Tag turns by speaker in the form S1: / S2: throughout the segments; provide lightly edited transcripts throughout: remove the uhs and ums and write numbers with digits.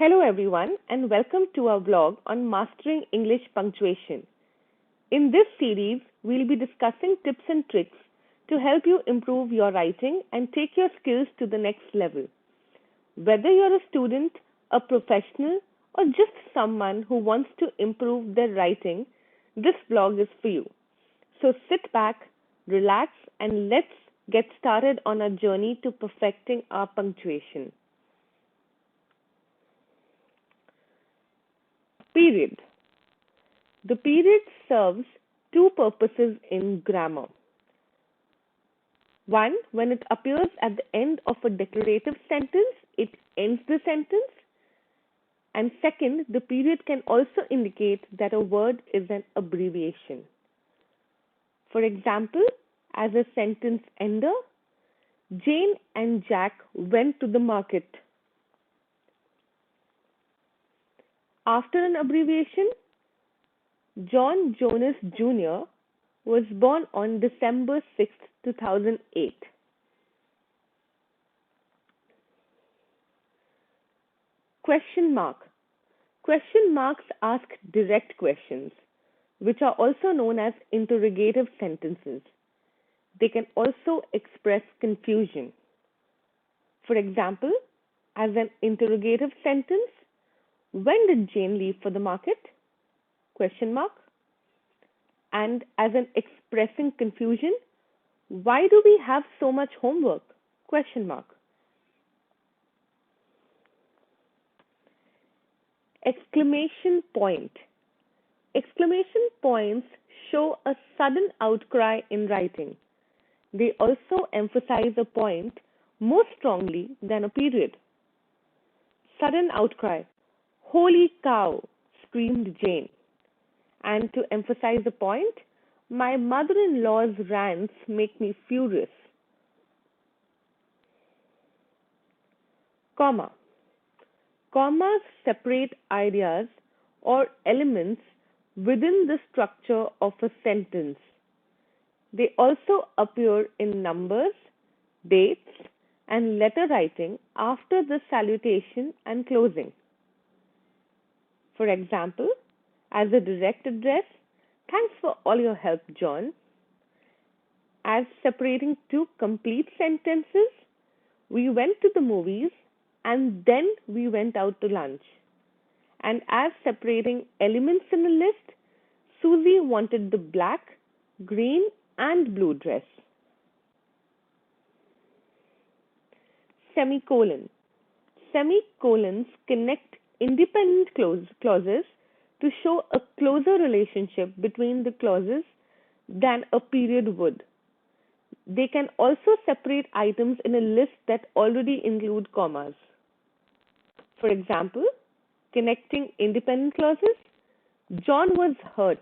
S1: Hello everyone and welcome to our vlog on mastering English punctuation. In this series, we'll be discussing tips and tricks to help you improve your writing and take your skills to the next level. Whether you're a student, a professional, or just someone who wants to improve their writing, this vlog is for you. So sit back, relax, and let's get started on our journey to perfecting our punctuation. Period. The period serves two purposes in grammar. One, when it appears at the end of a declarative sentence, it ends the sentence. And second, the period can also indicate that a word is an abbreviation. For example, as a sentence ender, Jane and Jack went to the market. After an abbreviation, John Jonas Jr. was born on December 6, 2008. Question mark. Question marks ask direct questions, which are also known as interrogative sentences. They can also express confusion. For example, as an interrogative sentence, when did Jane leave for the market? Question mark. And as an expressing confusion, why do we have so much homework? Question mark. Exclamation point. Exclamation points show a sudden outcry in writing. They also emphasize a point more strongly than a period. Sudden outcry. Holy cow, screamed Jane. And to emphasize the point, my mother-in-law's rants make me furious. Comma. Commas separate ideas or elements within the structure of a sentence. They also appear in numbers, dates, and letter writing after the salutation and closing. For example, as a direct address, thanks for all your help, John. As separating two complete sentences, we went to the movies and then we went out to lunch. And as separating elements in a list, Susie wanted the black, green, and blue dress. Semicolon. Semicolons connect independent clauses to show a closer relationship between the clauses than a period would. They can also separate items in a list that already include commas. For example, connecting independent clauses, John was hurt.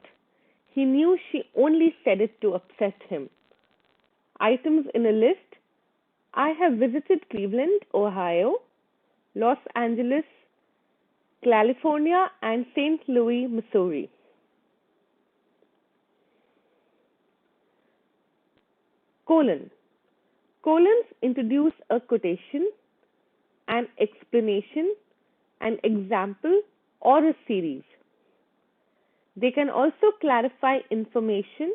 S1: He knew she only said it to upset him. Items in a list, I have visited Cleveland, Ohio, Los Angeles, California, and St. Louis, Missouri. Colon. Colons introduce a quotation, an explanation, an example, or a series. They can also clarify information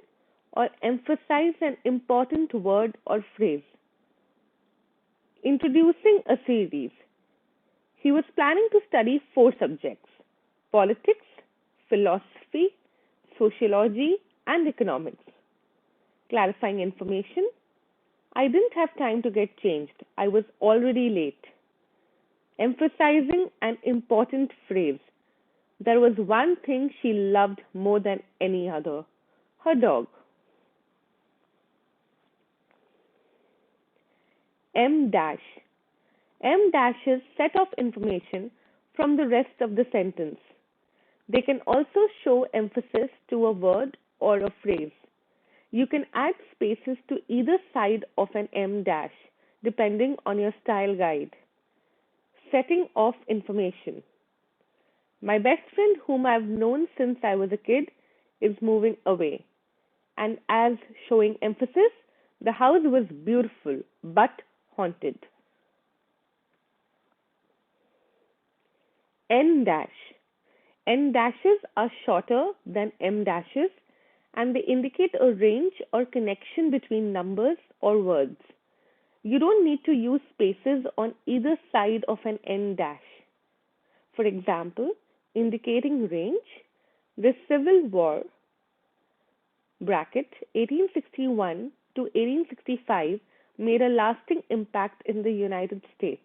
S1: or emphasize an important word or phrase. Introducing a series. He was planning to study 4 subjects: politics, philosophy, sociology, and economics. Clarifying information. I didn't have time to get changed. I was already late. Emphasizing an important phrase. There was one thing she loved more than any other: her dog. M dash. M dashes set off information from the rest of the sentence. They can also show emphasis to a word or a phrase. You can add spaces to either side of an M dash, depending on your style guide. Setting off information. My best friend, whom I've known since I was a kid, is moving away. And as showing emphasis, the house was beautiful but haunted. N dash. N dashes are shorter than M dashes and they indicate a range or connection between numbers or words. You don't need to use spaces on either side of an N dash. For example, indicating range, the Civil War bracket 1861 to 1865 made a lasting impact in the United States.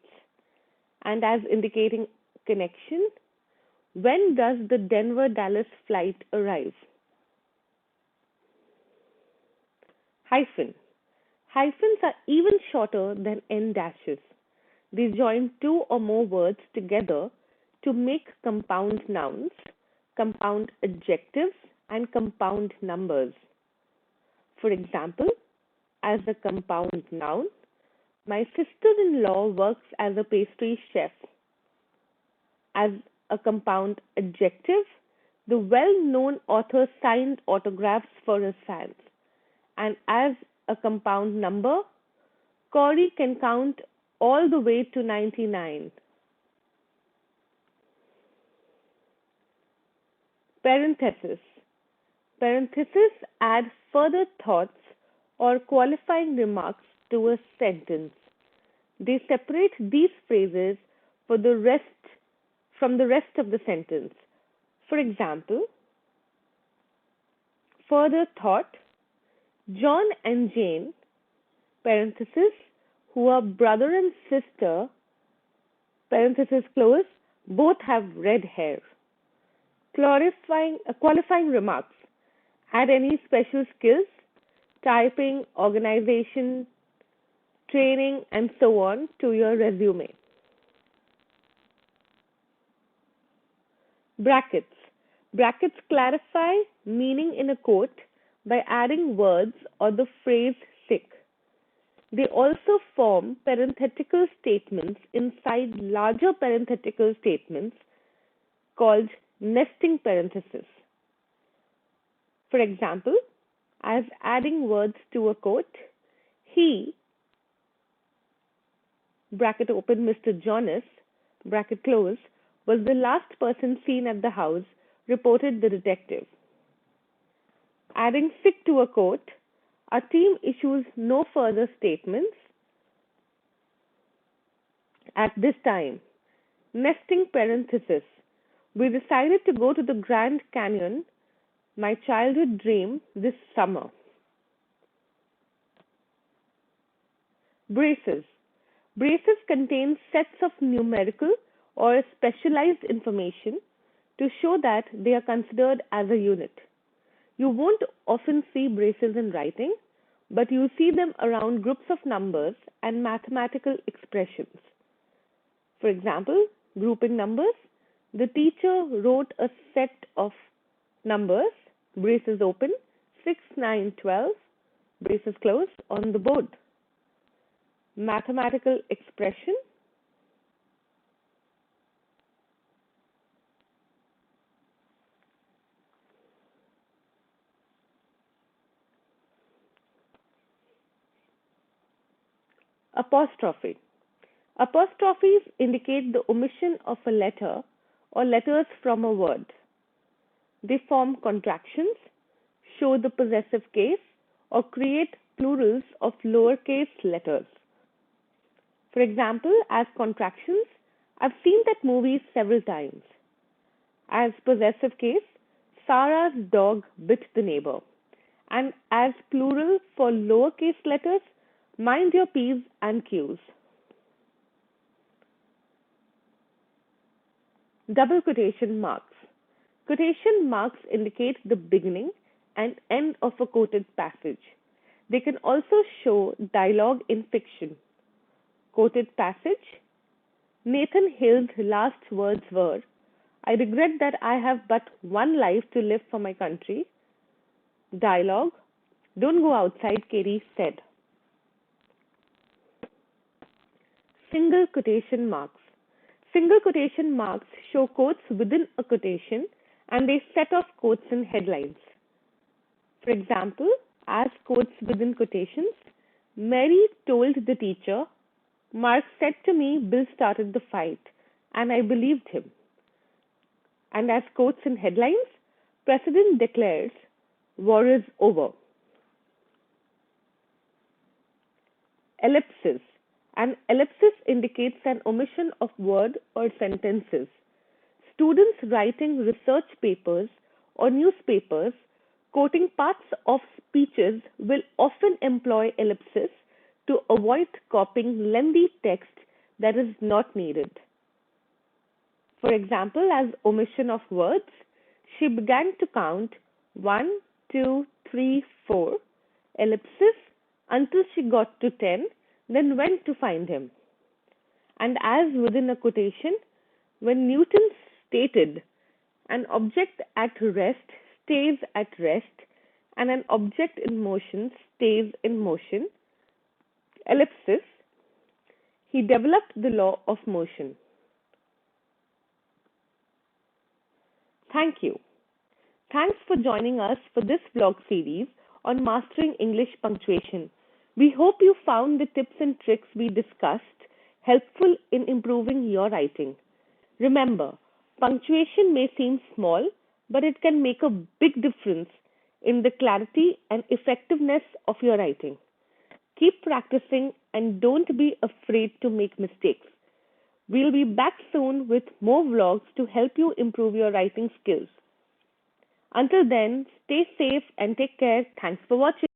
S1: And as indicating connection, when does the Denver-Dallas flight arrive? Hyphen. Hyphens are even shorter than N dashes. They join two or more words together to make compound nouns, compound adjectives, and compound numbers. For example, as a compound noun, my sister-in-law works as a pastry chef. As a compound adjective, the well-known author signed autographs for his fans. And as a compound number, Corey can count all the way to 99. Parenthesis. Parentheses add further thoughts or qualifying remarks to a sentence. They separate these phrases from the rest of the sentence. For example, further thought, John and Jane, parenthesis, who are brother and sister, parenthesis close, both have red hair. Qualifying remarks. Add any special skills, typing, organization, training, and so on to your resume. Brackets. Brackets clarify meaning in a quote by adding words or the phrase sick. They also form parenthetical statements inside larger parenthetical statements called nesting parentheses. For example, as adding words to a quote, he, bracket open, Mr. Jonas, bracket close, was the last person seen at the house, reported the detective. Adding sick to a quote, our team issues no further statements at this time. Nesting parenthesis. We decided to go to the Grand Canyon, my childhood dream, this summer. Braces. Braces contain sets of numerical or specialized information to show that they are considered as a unit. You won't often see braces in writing, but you see them around groups of numbers and mathematical expressions. For example, grouping numbers. The teacher wrote a set of numbers, braces open, 6, 9, 12, braces close, on the board. Mathematical expression. Apostrophe. Apostrophes indicate the omission of a letter or letters from a word. They form contractions, show the possessive case, or create plurals of lowercase letters. For example, as contractions, I've seen that movie several times. As possessive case, Sarah's dog bit the neighbor. And as plural for lowercase letters, mind your P's and Q's. Double quotation marks. Quotation marks indicate the beginning and end of a quoted passage. They can also show dialogue in fiction. Quoted passage. Nathan Hill's last words were, I regret that I have but one life to live for my country. Dialogue. Don't go outside, Katie said. Single quotation marks. Single quotation marks show quotes within a quotation and they set off quotes in headlines. For example, as quotes within quotations, Mary told the teacher, Mark said to me Bill started the fight, and I believed him. And as quotes in headlines, President declares, war is over. Ellipsis. An ellipsis indicates an omission of word or sentences. Students writing research papers or newspapers quoting parts of speeches will often employ ellipses to avoid copying lengthy text that is not needed. For example, as omission of words, she began to count 1, 2, 3, 4, ellipsis, until she got to 10, then went to find him. And as within a quotation, when Newton stated, an object at rest stays at rest, and an object in motion stays in motion, ellipsis, he developed the law of motion. Thank you. Thanks for joining us for this vlog series on mastering English punctuation. We hope you found the tips and tricks we discussed helpful in improving your writing. Remember, punctuation may seem small, but it can make a big difference in the clarity and effectiveness of your writing. Keep practicing and don't be afraid to make mistakes. We'll be back soon with more vlogs to help you improve your writing skills. Until then, stay safe and take care. Thanks for watching.